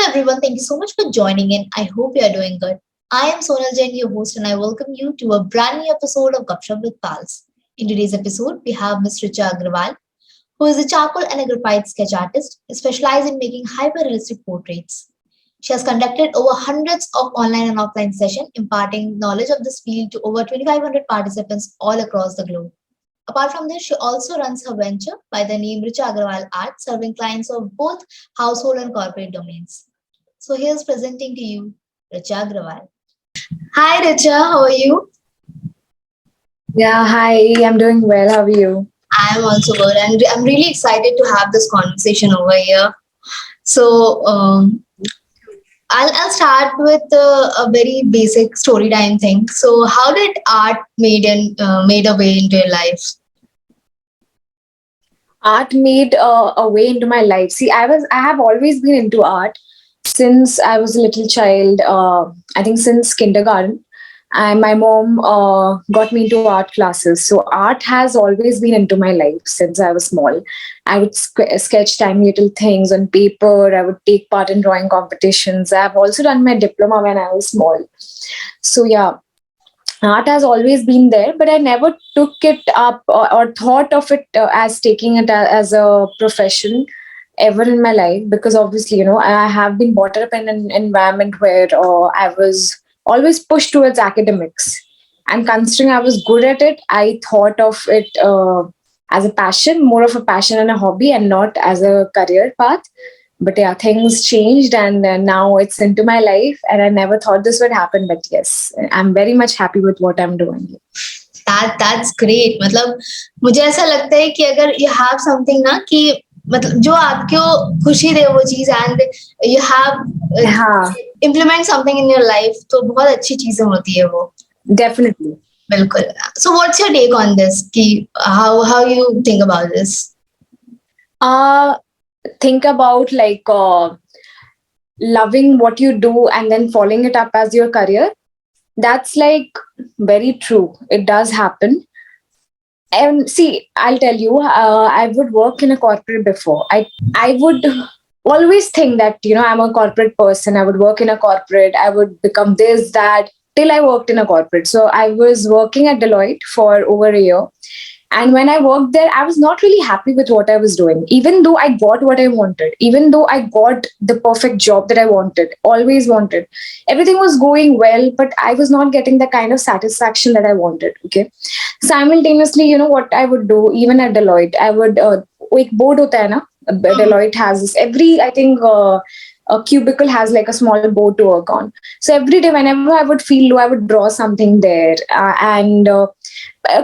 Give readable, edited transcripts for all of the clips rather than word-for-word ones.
everyone, thank you so much for joining in. I hope you are doing good. I am Sonal Jain, your host, and I welcome you to a brand new episode of Gupshup with Pals. In today's episode, we have Ms. Richa Agarwal, who is a charcoal and a graphite sketch artist specialized in making hyper-realistic portraits. She has conducted over hundreds of online and offline sessions, imparting knowledge of this field to over 2,500 participants all across the globe. Apart from this, she also runs her venture by the name Richa Agarwal Arts, serving clients of both household and corporate domains. So here's presenting to you Richa Agarwal. Hi Richa, how are you? Yeah, hi, I'm doing well. How are you? I am also good, and I'm really excited to have this conversation over here. So I'll start with a very basic story time thing. So how did art made a way into your life? Art made a way into my life. See, I have always been into art since I was a little child. I think since kindergarten. And my mom got me into art classes. So art has always been into my life since I was small. I would sketch tiny little things on paper. I would take part in drawing competitions. I've also done my diploma when I was small. So yeah, art has always been there, but I never took it up or thought of it as taking it as a profession ever in my life, because obviously, I have been brought up in an environment where I was always pushed towards academics, and considering I was good at it, I thought of it as a passion, more of a passion and a hobby, and not as a career path. But yeah, things changed, and now it's into my life, and I never thought this would happen, but yes, I'm very much happy with what I'm doing. That's great. मतलब मुझे ऐसा लगता है कि अगर you have something ना कि मतलब जो आपको खुशी दे वो चीज and you have हाँ, implement something in your life तो बहुत अच्छी चीजें होती है वो. definitely. बिल्कुल. So what's your take on this? कि how you think about this? Think about like loving what you do and then following it up as your career. That's like very true. It does happen. And see, I'll tell you, I would work in a corporate before. I would always think that, I'm a corporate person. I would work in a corporate. I would become this, that, till I worked in a corporate. So I was working at Deloitte for over a year. And when I worked there, I was not really happy with what I was doing, even though I got what I wanted, even though I got the perfect job that I wanted, always wanted. Everything was going well, but I was not getting the kind of satisfaction that I wanted. Okay. Simultaneously, what I would do, even at Deloitte, I would, एक board होता है ना, Deloitte has this, I think, a cubicle has like a small board to work on. So every day, whenever I would feel low, I would draw something there. And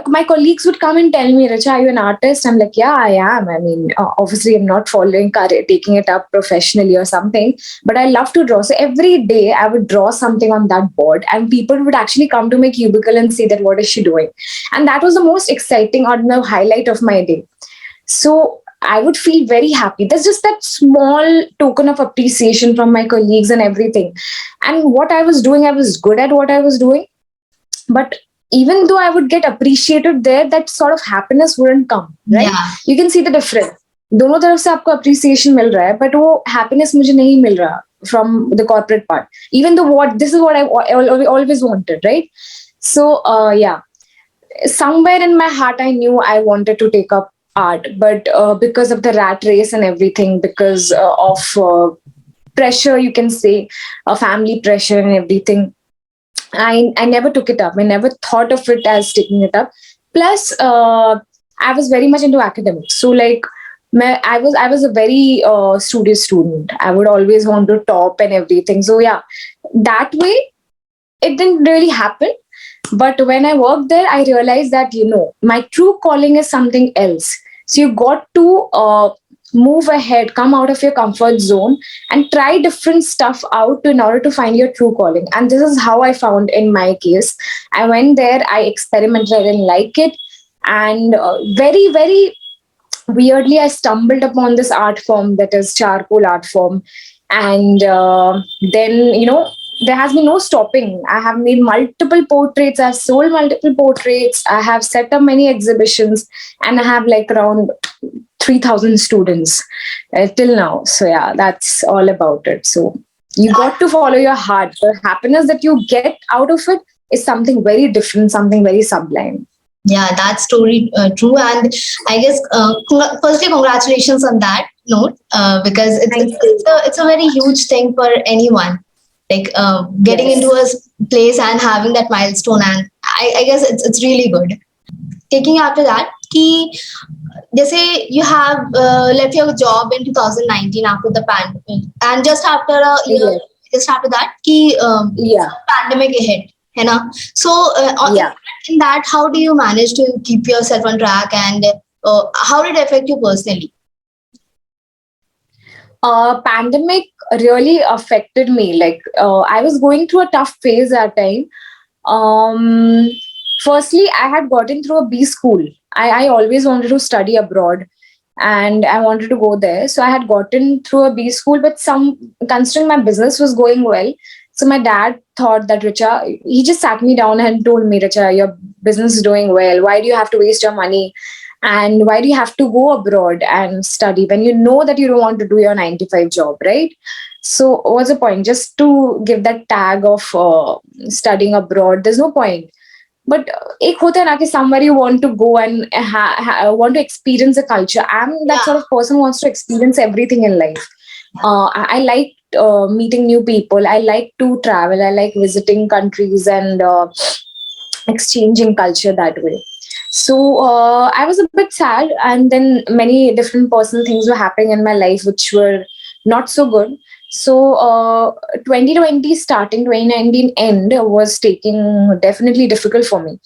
my colleagues would come and tell me, Richa, are you an artist? I'm like, yeah, I am. I mean, obviously, I'm not following career, taking it up professionally or something, but I love to draw. So every day, I would draw something on that board, and people would actually come to my cubicle and say that, what is she doing? And that was the most exciting or the highlight of my day. So I would feel very happy. There's just that small token of appreciation from my colleagues and everything. And what I was doing, I was good at what I was doing. But even though I would get appreciated there, that sort of happiness wouldn't come, right? Yeah. You can see the difference. दोनों तरफ से आपको appreciation मिल रहा है, but वो happiness मुझे नहीं मिल रहा from the corporate part. Even though this is what I always wanted, right? So yeah, somewhere in my heart I knew I wanted to take up art, but because of the rat race and everything, because of pressure, you can say, family pressure and everything, I never took it up. I never thought of it as taking it up. Plus, I was very much into academics. So like, I was a very studious student. I would always want to top and everything. So yeah, that way, it didn't really happen. But when I worked there, I realized that, my true calling is something else. So you got to move ahead, come out of your comfort zone, and try different stuff out in order to find your true calling. And this is how I found in my case. I went there, I experimented, I didn't like it. And very, very weirdly, I stumbled upon this art form, that is charcoal art form. And then, there has been no stopping. I have made multiple portraits. I've sold multiple portraits. I have set up many exhibitions, and I have like around 3,000 students till now. So yeah, that's all about it. So You got to follow your heart. The happiness that you get out of it is something very different, something very sublime. Yeah, that's totally true. And I guess, firstly, congratulations on that note, because Thank you. it's a very huge thing for anyone. Like getting into Yes. a place and having that milestone, and I guess it's really good. Taking after that, कि जैसे you have left your job in 2019 after the pandemic, and just after a year, Yes. just after that, कि Yeah. pandemic hit, है ना? So Yeah. in that, how do you manage to keep yourself on track, and how did it affect you personally? Pandemic really affected me. Like I was going through a tough phase at time. Um, Firstly, I had gotten through a B school. I always wanted to study abroad and I wanted to go there. So I had gotten through a B school, but some considering my business was going well. So my dad thought that Richa, he just sat me down and told me, Richa, your business is doing well. Why do you have to waste your money? And why do you have to go abroad and study when you know that you don't want to do your 9 to 5 job, right? So what's the point? Just to give that tag of studying abroad, there's no point. But एक होता है ना कि somewhere you want to go and want to experience the culture. I'm that Yeah, sort of person who wants to experience everything in life. I like meeting new people. I like to travel. I like visiting countries and exchanging culture that way. So I was a bit sad, and then many different personal things were happening in my life which were not so good. So 2020 starting 2019 end was taking definitely difficult for me.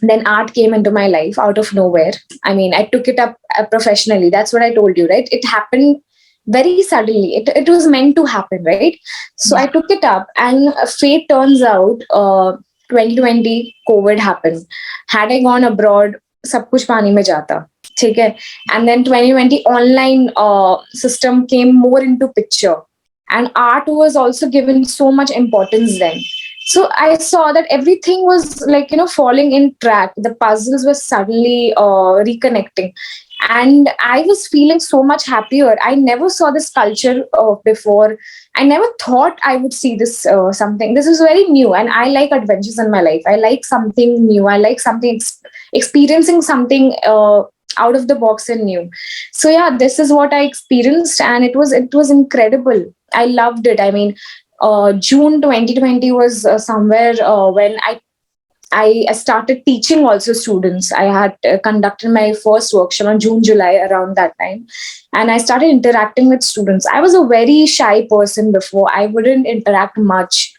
Then art came into my life out of nowhere. I mean, I took it up professionally. That's what I told you, right? It happened very suddenly. It was meant to happen, right? So I yeah, took it up, and fate turns out 2020 COVID happened. Had I gone abroad, सब कुछ पानी में जाता. ठीक है. And then 2020 online system came more into picture, and art was also given so much importance then. So I saw that everything was like, falling in track. The puzzles were suddenly reconnecting, and I was feeling so much happier. I never saw this culture before. I never thought I would see this something. This is very new, and I like adventures in my life. I like something new. I like something experiencing something out of the box and new. So yeah, this is what I experienced, and it was incredible. I loved it. I mean, June 2020 was somewhere when I started teaching also students. I had conducted my first workshop on June, July around that time. And I started interacting with students. I was a very shy person before. I wouldn't interact much.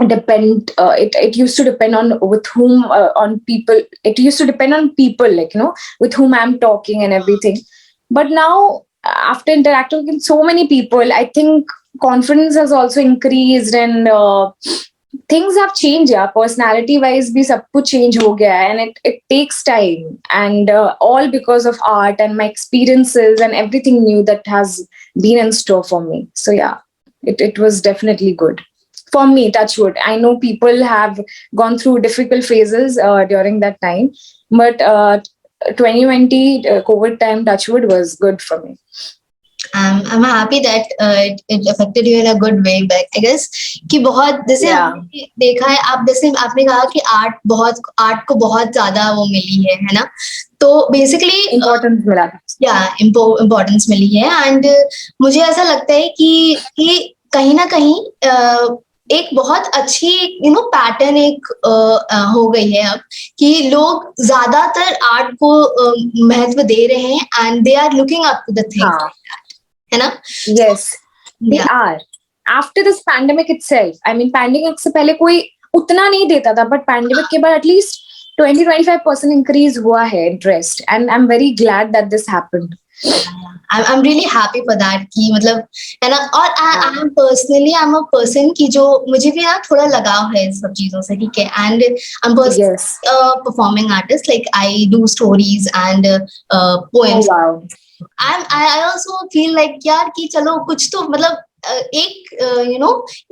It used to depend on with whom, on people. It used to depend on people, like, with whom I'm talking and everything. But now, after interacting with so many people, I think confidence has also increased, and things have changed. Yeah, personality wise bhi sab kuch change ho gaya hai, and it takes time, and all because of art and my experiences and everything new that has been in store for me. So yeah, it was definitely good for me. Touch wood, I know people have gone through difficult phases during that time, but 2020 COVID time, touch wood, was good for me. I'm happy that it affected you in a good way. But I guess कि बहुत जैसे Yeah. हमने देखा है, आप जैसे आपने कहा कि आर्ट को बहुत ज्यादा वो मिली है ना? तो बेसिकली Importance mila. या इम्पोर्टेंस मिली है, एंड मुझे ऐसा लगता है कि कहीं ना कहीं एक बहुत अच्छी पैटर्न एक हो गई है अब, कि लोग ज्यादातर आर्ट को महत्व दे रहे हैं, and they are looking up to the things, हाँ. है ना? Yes, they या are. After this pandemic itself, I mean, pandemic से पहले कोई उतना नहीं देता था, but pandemic के बाद at least 20-25% increase हुआ है interest, and I'm very glad that this happened. I'm really happy for that, कि मतलब है ना? और Yeah. I'm personally I'm a person की जो मुझे भी ना थोड़ा लगाव है इन सब चीजों से, ठीक है? And I'm personally Yes. a performing artist, like I do stories and Oh poems. wow. I also feel like यार कि चलो कुछ तो मतलब एक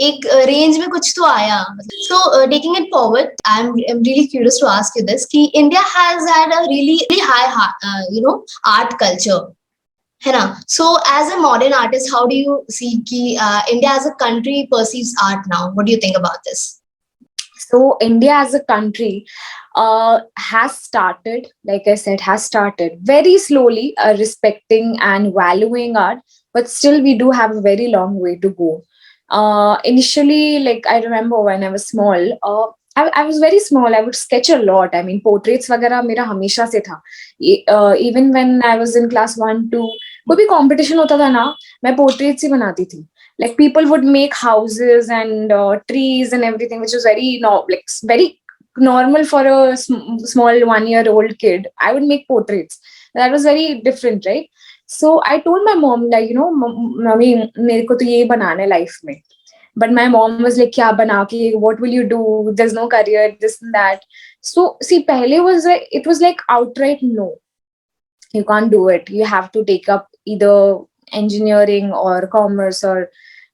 एक रेंज में कुछ तो आया. So taking it forward, I'm really curious to ask you this, कि India has had a really high art culture. है ना? So as a modern artist, how do you see कि India as a country perceives art now? What do you think about this? So India as a country has started, like I said, has started very slowly respecting and valuing art, but still we do have a very long way to go. Initially, like I remember when I was small, I was very small. I would sketch a lot. I mean, portraits वगैरह मेरा हमेशा से था. Even when I was in class 1, 2, कोई भी competition होता था ना, मैं portraits ही बनाती थी. Like people would make houses and trees and everything, which was very like very normal for a small 1-year-old kid. I would make portraits. That was very different, right? So I told my mom, like, you know, mommy, मेरे को तो ये बनाना है life में. But my mom was like, क्या बना के, what will you do? There's no career, this and that. So see, पहले it was like outright no. You can't do it. You have to take up either engineering or commerce or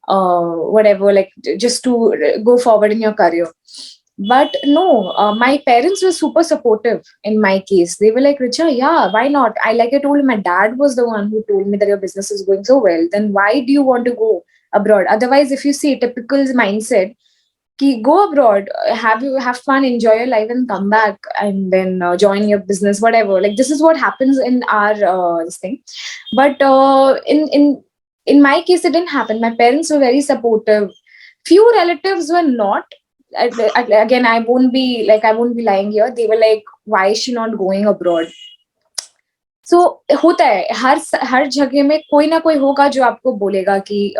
whatever, like just to go forward in your career. But no, my parents were super supportive in my case. They were like, Richa, yeah, why not? I told my dad was the one who told me that your business is going so well. Then why do you want to go abroad? Otherwise, if you see typical mindset, ki go abroad, have fun, enjoy your life, and come back, and then join your business, whatever. Like this is what happens in our this thing. But in my case, it didn't happen. My parents were very supportive. Few relatives were not. Again, I won't be lying here. They were like, why is she not going abroad? So होता है हर जगह में कोई ना कोई होगा जो आपको बोलेगा कि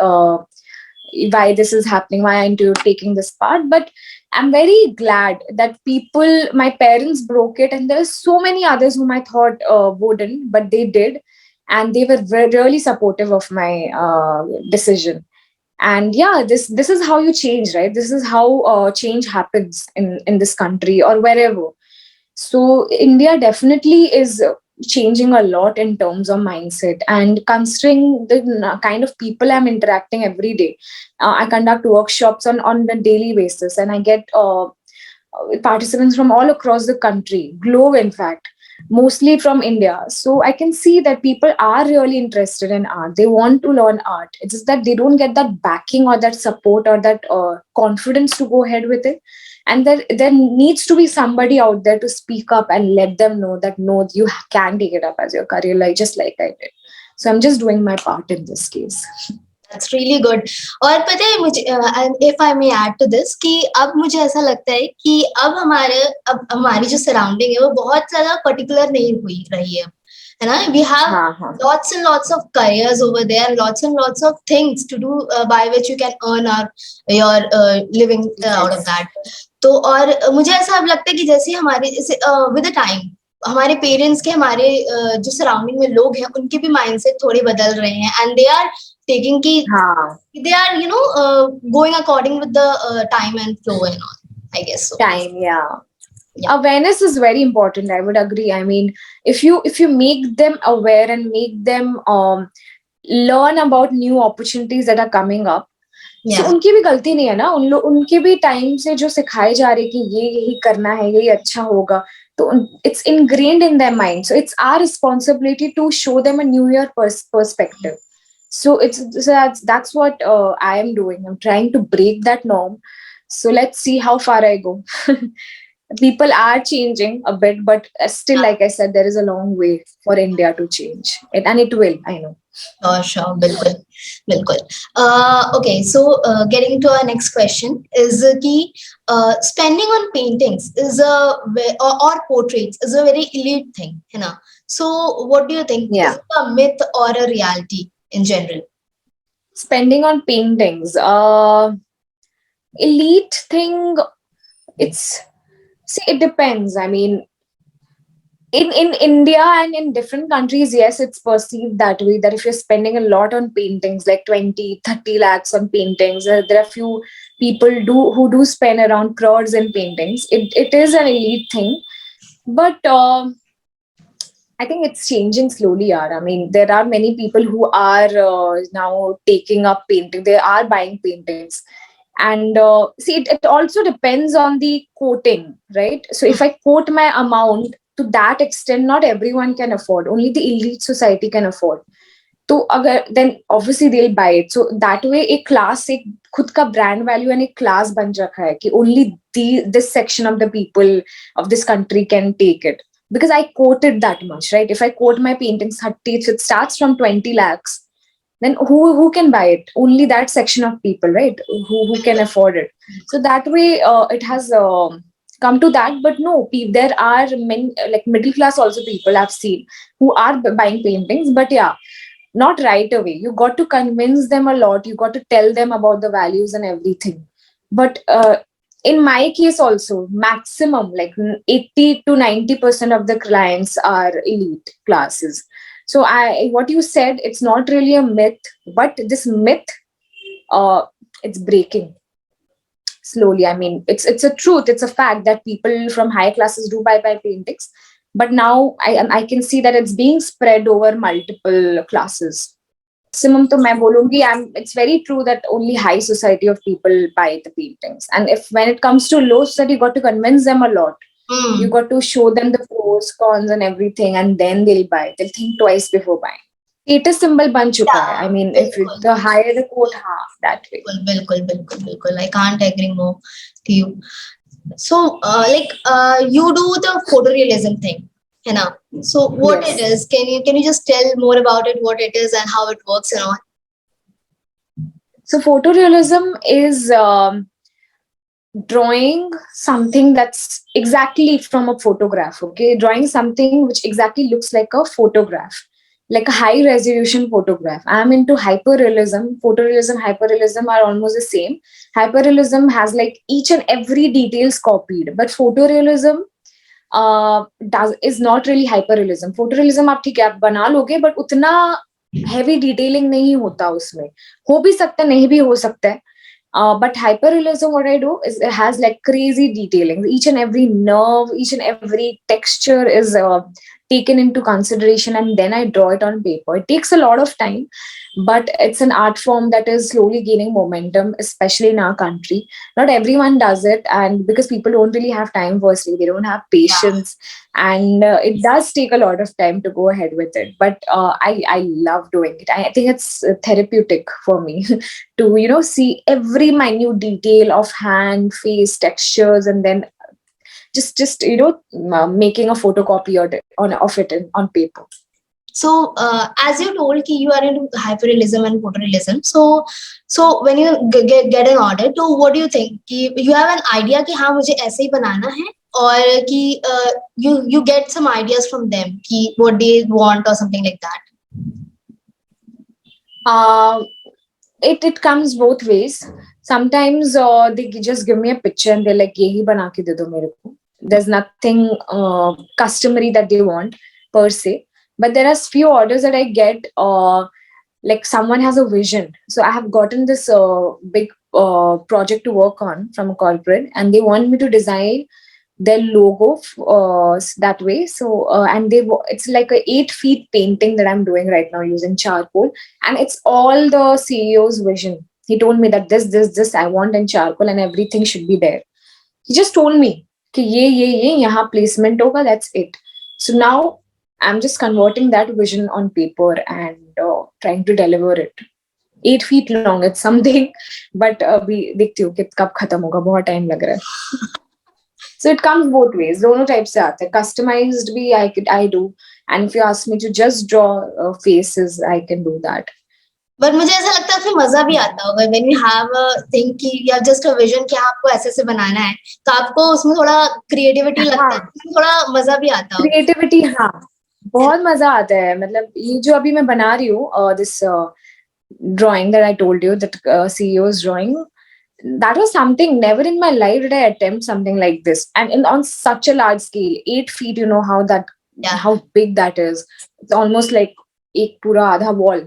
why this is happening, why aren't you taking this part? But I'm very glad that my parents broke it, and there's so many others whom I thought wouldn't, but they did, and they were really supportive of my decision. And yeah, this is how you change, right? This is how change happens in this country or wherever. So India definitely is changing a lot in terms of mindset, and considering the kind of people I'm interacting every day. I conduct workshops on a daily basis, and I get participants from all across the country, globe in fact, mostly from India. So I can see that people are really interested in art. They want to learn art. It's just that they don't get that backing or that support or that confidence to go ahead with it. And there needs to be somebody out there to speak up and let them know that no, you can take it up as your career, like just like I did. So I'm just doing my part in this case. That's really good. और पता है मुझे, if I may add to this, कि अब मुझे ऐसा लगता है कि अब हमारी जो सराउंडिंग है वो बहुत ज्यादा पर्टिकुलर नहीं हुई रही है ना? We have lots and lots of careers over there, lots and lots of things to do by which you can earn your living out of that. तो और मुझे ऐसा अब लगता है कि जैसे हमारे विद द टाइम हमारे पेरेंट्स के हमारे जो सराउंडिंग में लोग हैं उनके भी माइंडसेट थोड़े बदल रहे हैं, and they are taking ki they are going according with the time and flow and all, I guess so. Time, yeah. Awareness is very important. I would agree. I mean, if you make them aware and make them learn about new opportunities that are coming up. So उनकी भी गलती नहीं है ना, उनके भी time से जो सिखाए जा रहे कि ये यही करना है, यही अच्छा होगा, तो it's ingrained in their mind. So it's our responsibility to show them a new year perspective. So that's what I am doing. I'm trying to break that norm. So let's see how far I go. People are changing a bit, but still, like I said, there is a long way for India to change, and it will. I know. Sure, बिल्कुल बिल्कुल. Okay, so getting to our next question is कि spending on paintings is or portraits is a very elite thing, है ना? So what do you think? Yeah. Is it a myth or a reality in general? Spending on paintings, elite thing. It depends. I mean, in India and in different countries, yes, it's perceived that way, that if you're spending a lot on paintings, like 20-30 lakhs on paintings, there are few people who do spend around crores in paintings. It is an elite thing, but I think it's changing slowly. I mean, there are many people who are now taking up painting. They are buying paintings. And see, it also depends on the quoting, right? So if I quote my amount to that extent, not everyone can afford. Only the elite society can afford. तो अगर then obviously they'll buy it. So that way एक class, एक खुद का brand value and एक class बन रखा है कि only this section of the people of this country can take it. Because I quote it that much, right? If I quote my paintings 30, if it starts from 20 lakhs, then who can buy it? Only that section of people, right? Who can afford it. So that way it has come to that. But no, there are many like middle class also people I've seen who are buying paintings. But yeah, not right away. You got to convince them a lot. You got to tell them about the values and everything. But in my case also, maximum like 80 to 90% of the clients are elite classes. So what you said, it's not really a myth, but this myth, uh, it's breaking slowly. I mean, it's a truth. It's a fact that people from high classes do buy paintings. But now I can see that it's being spread over multiple classes. Maximum to मैं बोलूंगी, it's very true that only high society of people buy the paintings. And if when it comes to low society, you got to convince them a lot. You got to show them the pros, cons, and everything, and then they'll buy. They'll think twice before buying. Status symbol बन चुका है. I mean, if the higher the quote, that way. बिल्कुल. I can't agree more to you. So, you do the photorealism thing, है ना? So, what it Yes. is? Can you just tell more about it? What it is and how it works and all? So photorealism is drawing something that's exactly from a photograph. Okay, drawing something which exactly looks like a photograph, like a high resolution photograph. I'm into hyperrealism. Photorealism, hyperrealism are almost the same. Hyperrealism has like each and every details copied, but photorealism does is not really hyperrealism. Photorealism आप ठीक है आप बना लोगे, but उतना heavy detailing नहीं होता उसमें. हो भी सकता है, नहीं भी हो सकता है. But hyperrealism, what I do is it has like crazy detailing. Each and every nerve, each and every texture is taken into consideration, and then I draw it on paper. It takes a lot of time, but it's an art form that is slowly gaining momentum, especially in our country. Not everyone does it, and because people don't really have time, firstly, they don't have patience, and it does take a lot of time to go ahead with it. But I love doing it. I think it's therapeutic for me to see every minute detail of hand, face, textures, and then just making a photocopy of it on paper. So, as you told, कि you are into hyperrealism and photorealism. So when you get an order, so what do you think? कि you have an idea कि हाँ मुझे ऐसे ही बनाना है, और कि you get some ideas from them कि what they want or something like that. It comes both ways. Sometimes they just give me a picture and they're like, "Yehi bana ke de do mere ko." There's nothing customary that they want per se, but there are few orders that I get. Like someone has a vision. So I have gotten this big project to work on from a corporate, and they want me to design their logo that way. So and it's like a 8 feet painting that I'm doing right now using charcoal, and it's all the CEO's vision. He told me that this I want in charcoal, and everything should be there. He just told me कि ये यहाँ placement होगा, that's it. So now I'm just converting that vision on paper and trying to deliver it. 8 feet long, it's something, but अभी देखती हूँ कि कब खत्म होगा, बहुत time लग रहा है. So it comes both ways. दोनों टाइप से आते हैं. Customized भी I do, and if you ask me to just draw faces, I can do that. But मुझे ऐसा लगता है फिर मजा भी आता होगा when you have a thing कि you have just a vision कि आपको ऐसे बनाना है, तो आपको उसमें थोड़ा creativity लगता है, थोड़ा मजा भी आता होगा. Creativity, हाँ, बहुत मजा आता है. मतलब ये जो अभी मैं बना रही हूँ, this drawing that I told you, that CEO's drawing, that was something, never in my life did I attempt something like this, and on such a large scale. 8 feet, you know how big that is. It's almost like एक पूरा आधा wall.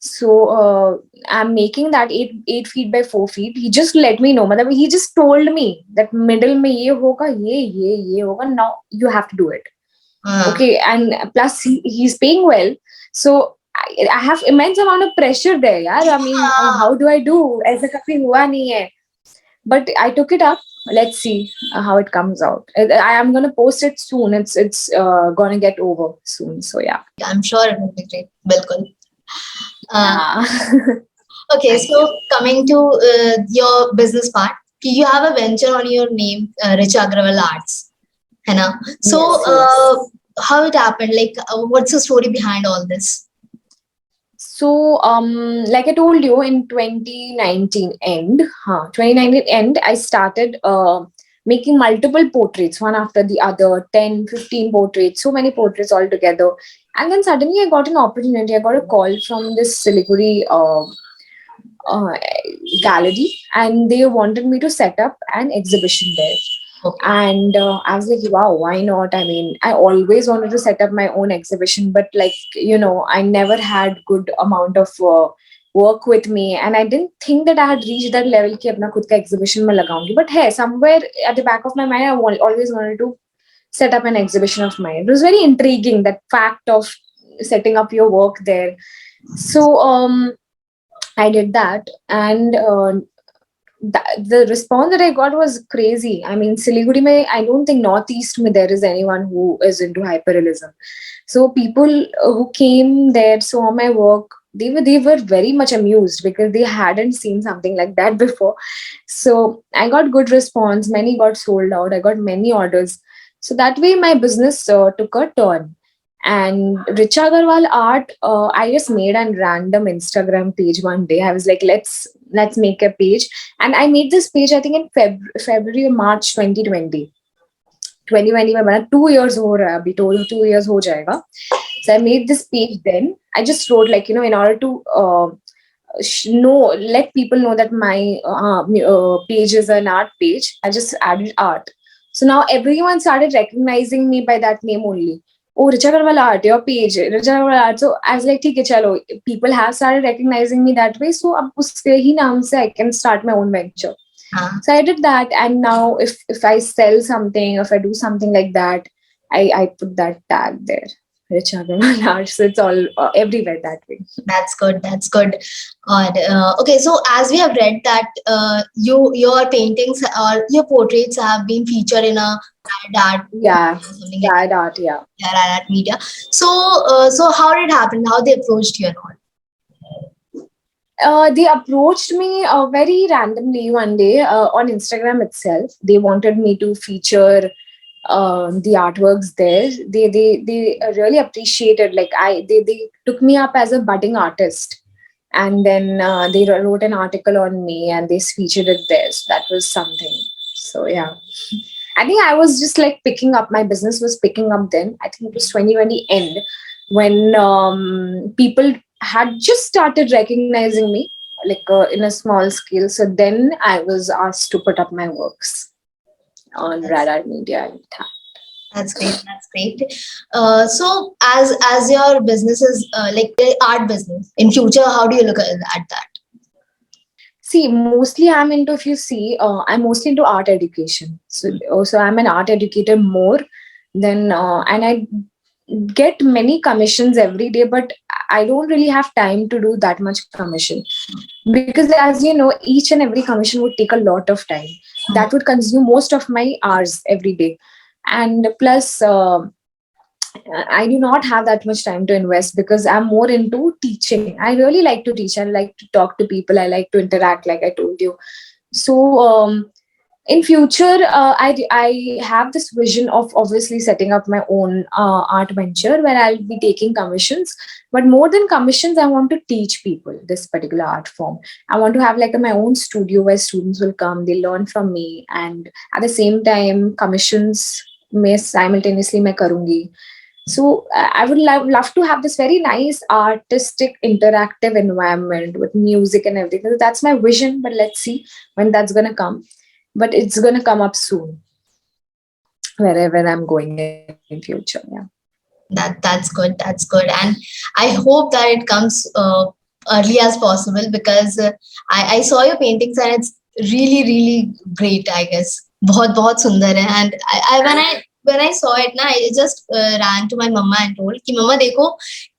So I'm making that 8 feet by 4 feet. He just let me know, मतलब he just told me that middle में ये होगा, ये होगा, now you have to do it. Okay, and plus he's paying well, so I have immense amount of pressure there. यार, I mean, how do I do? ऐसा कभी हुआ नहीं है. But I took it up. Let's see how it comes out. I am gonna post it soon. It's gonna get over soon. So yeah. I'm sure it will be great. बिल्कुल. Uh, Yeah. okay, Thank you. so coming to your business part, you have a venture on your name, Richa Agarwal Arts, है ना? So, Yes, yes. how it happened? Like, what's the story behind all this? So, like I told you, in 2019 end, 2019 end, I started making multiple portraits, one after the other, 10, 15 portraits, so many portraits all together. And then suddenly I got an opportunity. I got a call from this Siliguri uh, gallery, and they wanted me to set up an exhibition there. Okay. And I was like, wow, why not? I mean, I always wanted to set up my own exhibition, but like, I never had good amount of work with me, and I didn't think that I had reached that level ki apna khud ka exhibition mein lagaungi. But hey, somewhere at the back of my mind, always wanted to set up an exhibition of mine. It was very intriguing, that fact of setting up your work there. So I did that, and the response that I got was crazy. I mean, Siliguri mein, I don't think Northeast mein there is anyone who is into hyperrealism. So people who came there, saw my work, they were very much amused because they hadn't seen something like that before. So I got good response. Many got sold out. I got many orders. So that way my business took a turn. And Richa Agarwal Art, I just made a random Instagram page one day. I was like, let's make a page, and I made this page I think in February or March 2020. 2020 में बना 2 years हो रहा है अभी total 2 years हो जाएगा. So I made this page then. I just wrote like in order to let people know that my page is an art page. I just added art. So now everyone started recognizing me by that name only. Oh, Richa Agarwal Art, your page, Richa Agarwal Art. So I was like, ठीक है चलो, people have started recognizing me that way. So अब उसके ही नाम से I can start my own venture. Uh, So I did that, and now if I sell something, if I do something like that, I put that tag there, Richa Agarwal Art. So it's all everywhere that way. that's good. That's good. God. Okay, so as we have read that your paintings or your portraits have been featured in a art Yeah, or something like that art. Yeah. art media. So, so how did it happen? How they approached you and all? They approached me very randomly one day on Instagram itself. They wanted me to feature the artworks there. They really appreciated. Like they took me up as a budding artist, and then they wrote an article on me and they featured it there. So that was something. So yeah, I think I was just like picking up. My business was picking up then. I think it was 2020 end when people had just started recognizing me like in a small scale. So then I was asked to put up my works on That's Radar Media. that's great. That's great. So as your business is like art business in future, how do you look at that? See, mostly I'm into, if you see, I'm mostly into art education. So I'm an art educator more than, and I get many commissions every day, but I don't really have time to do that much commission because, as you know, each and every commission would take a lot of time. That would consume most of my hours every day, and plus. I do not have that much time to invest because I'm more into teaching. I really like to teach. I like to talk to people. I like to interact, like I told you. So in future, I have this vision of obviously setting up my own art venture where I'll be taking commissions. But more than commissions, I want to teach people this particular art form. I want to have like my own studio where students will come, they learn from me, and at the same time, commissions may simultaneously मैं करूँगी. So I would love to have this very nice artistic interactive environment with music and everything. So that's my vision, but let's see when that's gonna come. But it's gonna come up soon, wherever I'm going in future. Yeah. That's good. That's good, and I hope that it comes early as possible because I saw your paintings and it's really great. I guess बहुत बहुत सुंदर है and I when I saw it ना I just ran to my mama and told कि मम्मा देखो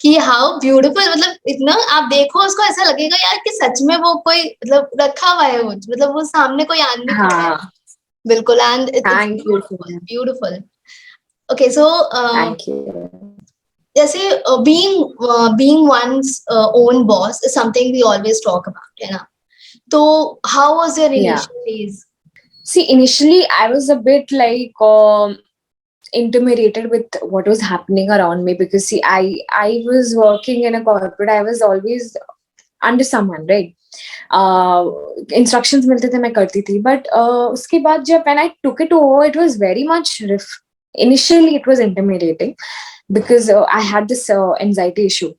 कि how beautiful मतलब इतना आप देखो उसको ऐसा लगेगा यार कि सच में वो कोई मतलब रखा हुआ है वो मतलब वो सामने कोई आदमी खड़ा है हाँ. बिल्कुल and it's Thank you. beautiful beautiful. Okay, so Thank you. जैसे being one's own boss is something we always talk about, है ना? तो how was your Yeah. initial days? See, initially I was a bit like intimidated with what was happening around me, because see, I was working in a corporate. I was always under someone, right? Instructions मिलते थे, मैं करती थी, but उसके बाद जब when I took it over, it was very much initially it was intimidating, because I had this anxiety issue.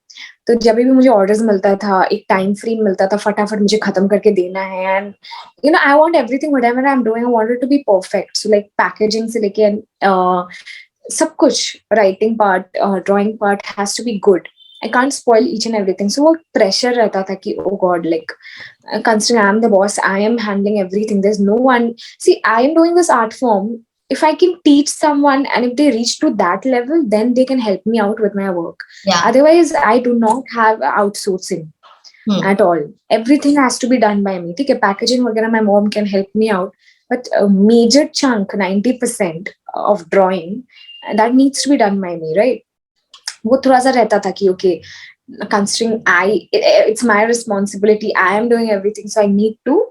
तो जब भी मुझे ऑर्डर्स मिलता था, एक टाइम फ्रेम मिलता था, फटाफट मुझे खत्म करके देना है, and I want everything, whatever I am doing, I want it to be perfect. So like packaging से लेके सब कुछ, writing part, drawing part has to be good. I can't spoil each and everything. So वो pressure रहता था कि oh god, like considering I'm the boss, I am handling everything. There's no one. See, I am doing this art form. If I can teach someone and if they reach to that level, then they can help me out with my work. Yeah. Otherwise, I do not have outsourcing at all. Everything has to be done by me. ठीक है, packaging वगैरह my mom can help me out, but a major chunk, 90% of drawing, that needs to be done by me, right? वो थोड़ा सा रहता था कि okay, considering it's my responsibility, I am doing everything, so I need to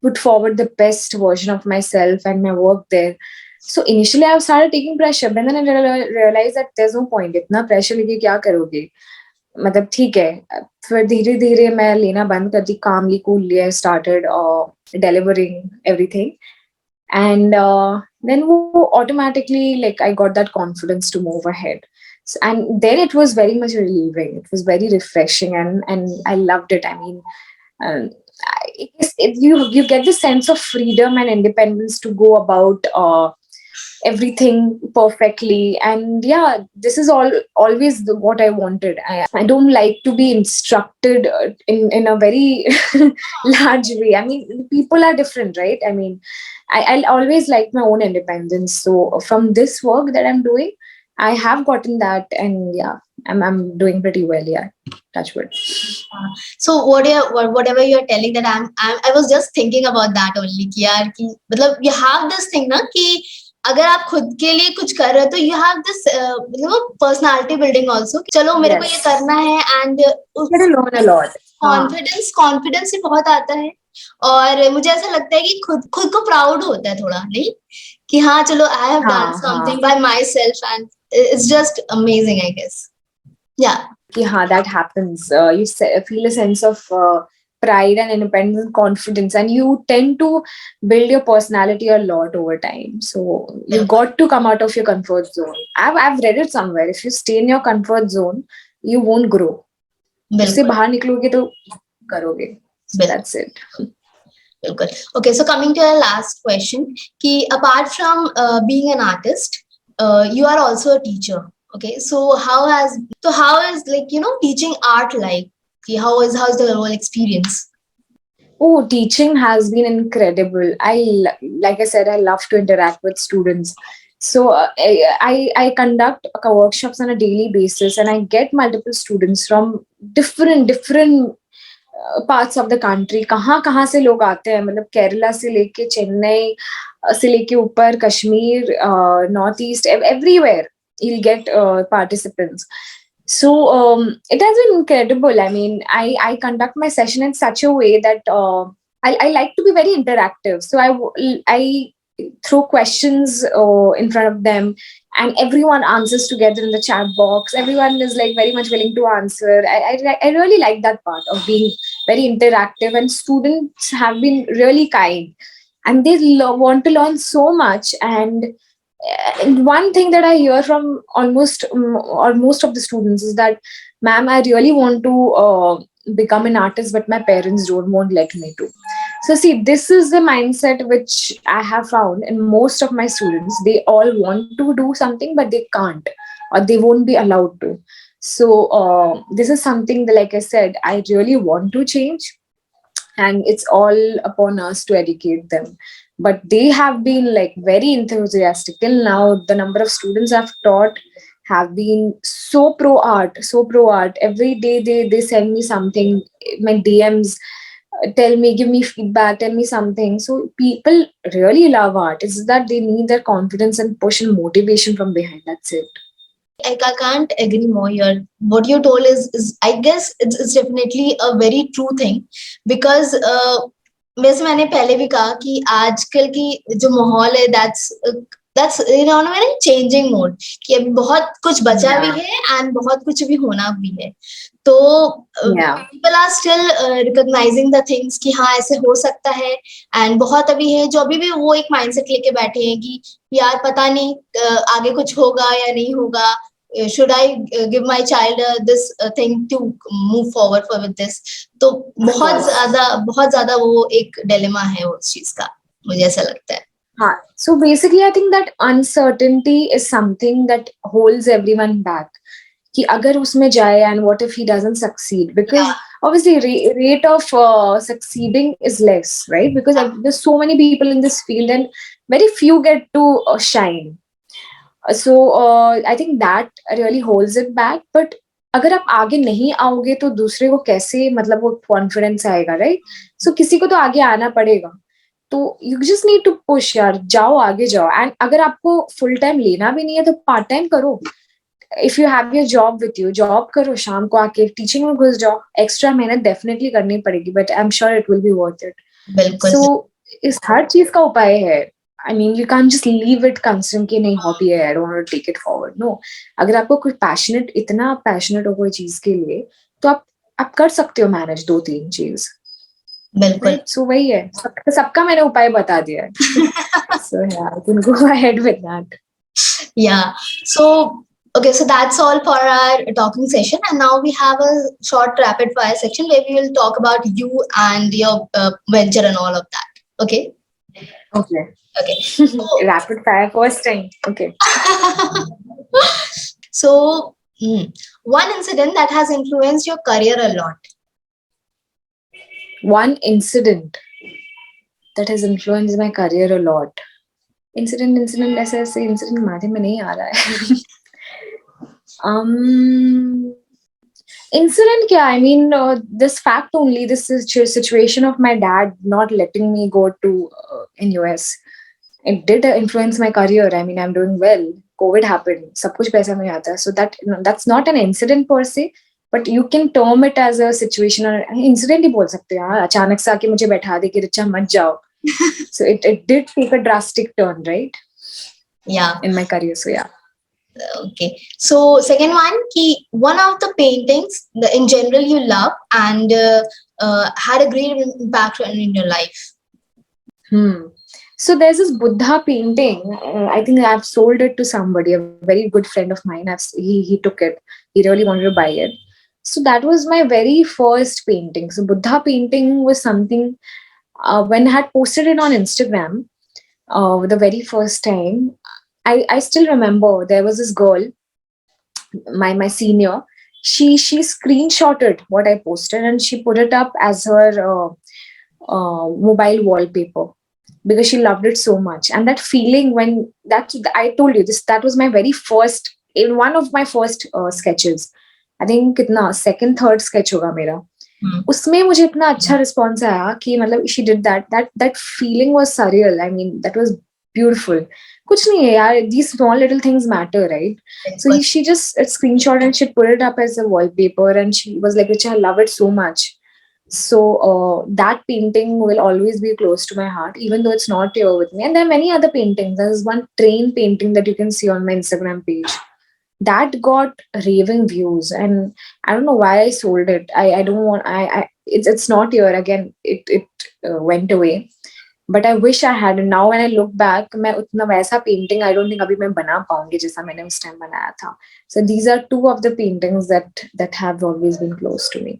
put forward the best version of myself and my work there. So initially I started taking pressure, but then I realized that there's no point. इतना pressure लेके क्या करोगे? मतलब ठीक है, फिर धीरे धीरे मैं लेना बंद कर दी, calmly, coolly I started delivering everything. And then automatically, like, I got that confidence to move ahead. And then it was very much relieving, it was very refreshing, and I loved it. I mean, um, you get the sense of freedom and independence to go about everything perfectly. And yeah, this is always what I wanted. I don't like to be instructed in a very large way. I mean, people are different, right? I mean, I always like my own independence. So from this work that I'm doing, I have gotten that, and yeah, I'm doing pretty well. Yeah, touch wood. So whatever you're telling, that I was just thinking about that only कि यार कि मतलब you have this thing ना कि अगर आप खुद के लिए कुछ कर रहे हो तो you have this personality building also कि चलो मेरे को ये करना है, and learn a lot. Confidence ही बहुत आता है. और मुझे ऐसा लगता है कि खुद को प्राउड होता है थोड़ा, नहीं कि हाँ चलो I have done something by myself, and it's just amazing, I guess. Yeah. Yeah, that happens. You feel a sense of pride and independence and confidence, and you tend to build your personality a lot over time. So you've got to come out of your comfort zone. I've read it somewhere. If you stay in your comfort zone, you won't grow. उससे बाहर निकलोगे तो करोगे. So that's it. Okay, so coming to our last question, कि apart from being an artist, you are also a teacher. Okay, so how is like teaching art like? How's the whole experience? Oh, teaching has been incredible. Like I said, I love to interact with students. So I conduct workshops on a daily basis, and I get multiple students from different parts of the country. कहाँ से लोग आते हैं, मतलब केरला से लेके चेन्नई से लेके ऊपर Kashmir, north east, everywhere you'll get participants. So it has been incredible. I mean, I conduct my session in such a way that I like to be very interactive. So I throw questions in front of them, and everyone answers together in the chat box. Everyone is like very much willing to answer. I really like that part of being very interactive, and students have been really kind, and they want to learn so much. And one thing that I hear from almost or most of the students is that, ma'am, I really want to become an artist, but my parents won't let me to. So see, this is the mindset which I have found in most of my students. They all want to do something, but they can't, or they won't be allowed to. So this is something that, like I said, I really want to change, and it's all upon us to educate them. But they have been like very enthusiastic till now. The number of students I've taught have been so pro art. Every day they send me something, my DMs, tell me, give me feedback, tell me something. So people really love art. It's that they need that confidence and push and motivation from behind. That's it. I can't agree more here. What you told is I guess it's definitely a very true thing because वैसे मैंने पहले भी कहा कि आजकल की जो माहौल है that's on a very changing mode कि अभी बहुत कुछ बचा भी Yeah. है and बहुत कुछ भी होना भी है तो Yeah. people are still recognizing the things कि हाँ ऐसे हो सकता है and बहुत अभी है जो अभी भी वो एक mindset लेके बैठे हैं कि यार पता नहीं आगे कुछ होगा या नहीं होगा should I give my child this thing to move forward for with this तो Of course. बहुत ज्यादा वो एक डिलेमा है उस चीज का मुझे ऐसा लगता है हाँ. So basically, I think that uncertainty is something that holds everyone back. कि अगर उसमें जाए and what if he doesn't succeed? Because yeah obviously rate of succeeding is less, right? Because there's so many people in this field and very few get to shine. So I think that really holds it back. But अगर आप आगे नहीं आओगे तो दूसरे को कैसे मतलब वो कॉन्फिडेंस आएगा, राइट? सो किसी को तो आगे आना पड़ेगा. तो you just need to push यार, जाओ आगे जाओ. एंड अगर आपको फुल टाइम लेना भी नहीं है तो पार्ट टाइम करो. If you have your job with you, job करो, शाम को आके टीचिंग में घुस जाओ. एक्स्ट्रा मेहनत डेफिनेटली करनी पड़ेगी but I am sure it will be worth it. बिल्कुल सो इस हर चीज का उपाय है. I mean you can just leave it consider कि नहीं हॉबी है, I don't want to take it forward. No, अगर आपको कोई पैशनेट, इतना पैशनेट हो कोई चीज के लिए तो आप कर सकते हो मैनेज 2-3 चीज. बिल्कुल सो वही है, सबका मैंने उपाय बता दिया है. सो यार you can go ahead with that. yeah so okay so that's all for our talking session and now we have a short rapid fire section where we will talk about you and your venture and all of that okay Okay. okay so, Rapid fire first time. Okay. so one incident that has influenced your career a lot One incident that has influenced my career a lot. Incident ऐसे incident माथे में नहीं आ रहा है. Incident kya? I mean, this fact only, this situation of my dad not letting me go to in US. It did influence my career. I mean, I'm doing well. COVID happened. सब कुछ पैसा में आता है. So that's not an incident per se, but you can term it as a situation or incident ही बोल सकते हैं. अचानक से आके मुझे बैठा दे कि रिचा मत जाओ. So it did take a drastic turn, right? Yeah. In my career. So yeah. Okay. So second one, ki one of the paintings in general you love and had a great impact in your life. So there's this Buddha painting. I think I've sold it to somebody, a very good friend of mine. He took it. He really wanted to buy it. So that was my very first painting. So Buddha painting was something when I had posted it on Instagram the very first time. I still remember there was this girl, my senior. She screenshotted what I posted and she put it up as her mobile wallpaper because she loved it so much. And that feeling when that I told you this, that was my very first, in one of my first sketches. I think कितना second third sketch होगा मेरा. उसमें मुझे इतना अच्छा response आया कि मतलब she did that feeling was surreal. I mean that was beautiful. कुछ नहीं है यार, these small little things matter, right? So she just screenshot and she put it up as a wallpaper and she was like, Richa, I love it so much. So that painting will always be close to my heart, even though it's not here with me. And there are many other paintings. There's one train painting that you can see on my Instagram page. That got raving views, and I don't know why I sold it. I don't want. It's not here again. It went away. But I wish I had. And now when I look back, मैं उतना वैसा painting I don't think अभी मैं बना पाऊंगी जैसा मैंने उस time बनाया था. So these are two of the paintings that have always been close to me.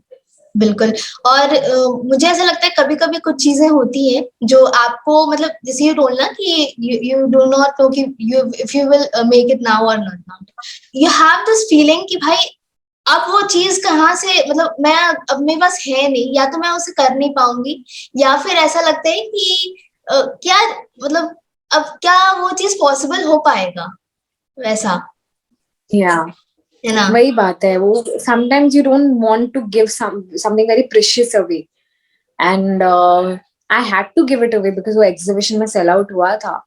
बिल्कुल. और मुझे ऐसा लगता है कभी कभी कुछ चीजें होती हैं जो आपको मतलब जैसे ये बोलना कि you do not know कि if you will make it now or not. You have this feeling कि भाई अब वो चीज कहाँ से मतलब मैं अब मेरे पास है नहीं, या तो मैं उसे कर नहीं पाऊंगी या फिर ऐसा लगता है कि क्या मतलब अब क्या वो चीज पॉसिबल हो पाएगा वैसा. Yeah. है ना. वही बात है वो. Sometimes you don't want to give something very precious away, and I had to give it away because वो exhibition में sell out हुआ था.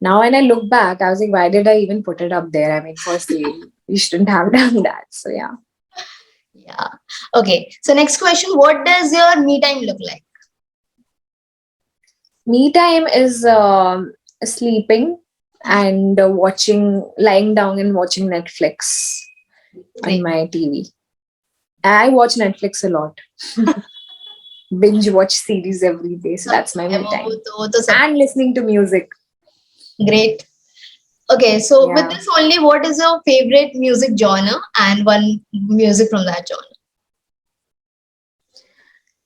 Now when I look back, I was like, why did I even put it up there? I mean, firstly, you shouldn't have done that. So yeah. Yeah. Okay. So next question, what does your me time look like? Me time is sleeping and lying down and watching Netflix on Great. my TV. I watch Netflix a lot. Binge watch series every day. So that's my सबको है me time. वो तो सब And listening to music. great. Okay, so with Yeah. this only, what is your favorite music genre and one music from that genre?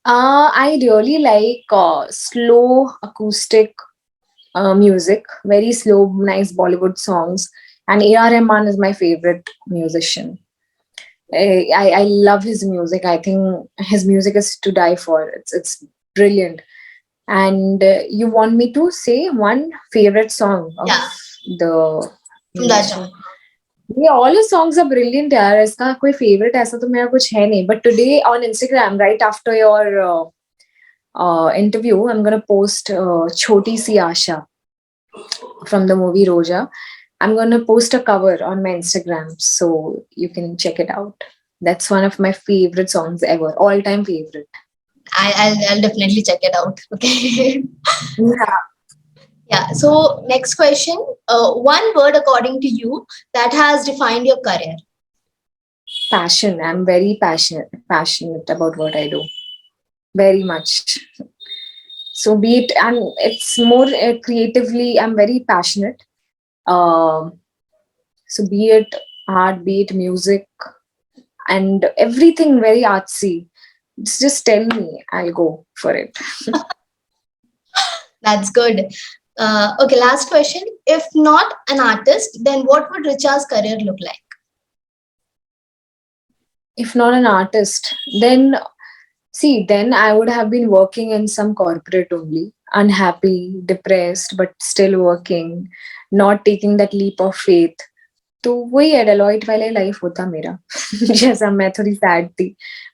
I really like slow acoustic music, very slow, nice Bollywood songs. And A.R. Rahman is my favorite musician. I love his music. I think his music is to die for. It's brilliant. And you want me to say one favorite song of Yeah, the from that genre. musician? Yeah, all his songs are brilliant यार. इसका कोई favorite ऐसा तो मेरा कुछ है नहीं. But today on Instagram, right after your interview, I'm gonna post Choti Si Asha from the movie Roja. I'm gonna post a cover on my Instagram so you can check it out. That's one of my favorite songs ever, all time favorite. I'll definitely check it out. Okay. Yeah. Yeah. So next question, one word according to you that has defined your career. Passion. I'm very passionate about what I do. Very much. So be it, and it's more creatively, I'm very passionate. Um, so be it art, be it music, and everything very artsy. Just tell me, I'll go for it. That's good. Okay, last question. If not an artist, then what would Richa's career look like? If not an artist, then see, then I would have been working in some corporate only, unhappy, depressed, but still working, not taking that leap of faith. तो वही है Deloitte वाला life होता मेरा जैसा मैं थोड़ी sad थी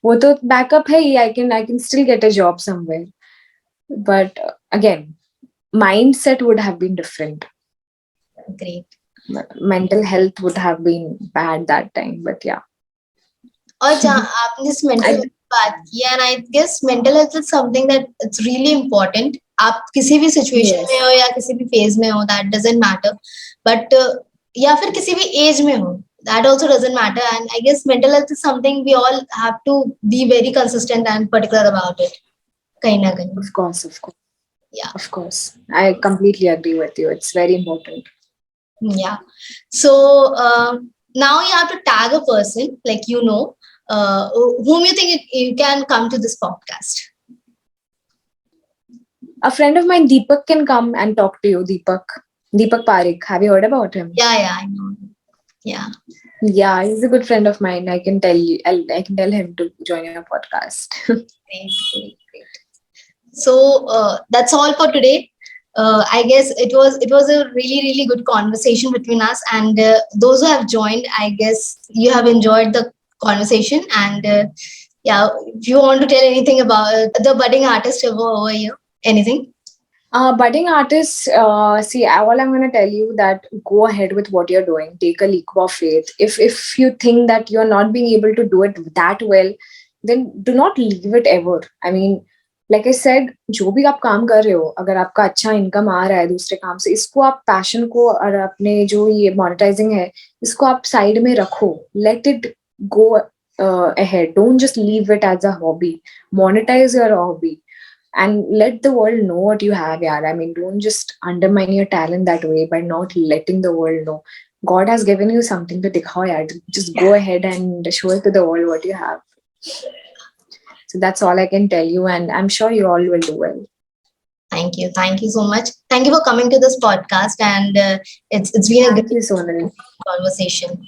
वो तो बैकअप है ही I can still get a job somewhere but again mindset would have been different. Great. Mental health would have been bad that time, but yeah. और जहाँ आपने इस मेंटल I, हेल्थ की बात की and I guess mental health is something that it's really important. आप किसी भी सिचुएशन में yes, हो या किसी भी फेज में हो, दैट डजंट मैटर. बट या फिर किसी भी एज में हो, that also doesn't matter. And I guess mental health is something we all have to be very consistent and particular about it. कहीं ना कहीं. of course, of course, Yeah. of course. I completely agree with you. It's very important. Yeah. So now you have to tag a person, like, whom you think you can come to this podcast. A friend of mine, Deepak, can come and talk to you. Deepak Parekh. Have you heard about him? Yeah, I know. Yeah. Yeah, he's a good friend of mine. I can tell you. I can tell him to join your podcast. Great. So that's all for today. I guess it was a really good conversation between us, and those who have joined, I guess you have enjoyed the conversation. And yeah, if you want to tell anything about the budding artist over here, anything? Budding artists, see, all I'm going to tell you that go ahead with what you're doing. Take a leap of faith. If you think that you're not being able to do it that well, then do not leave it ever. I mean, like I said, जो भी आप काम कर रहे हो, अगर आपका अच्छा इनकम आ रहा है दूसरे काम से, इसको आप पैशन को और अपने जो ये मोनेटाइजिंग है, इसको आप साइड में रखो. Let it go ahead. Don't just leave it as a hobby. Monetize your hobby. And let the world know what you have. Yeah, I mean, don't just undermine your talent that way by not letting the world know. God has given you something to dikhao, yaar. Just go ahead and show it to the world what you have. So that's all I can tell you, and I'm sure you all will do well. Thank you so much. Thank you for coming to this podcast, and it's been a Thank great you, Sonal. conversation.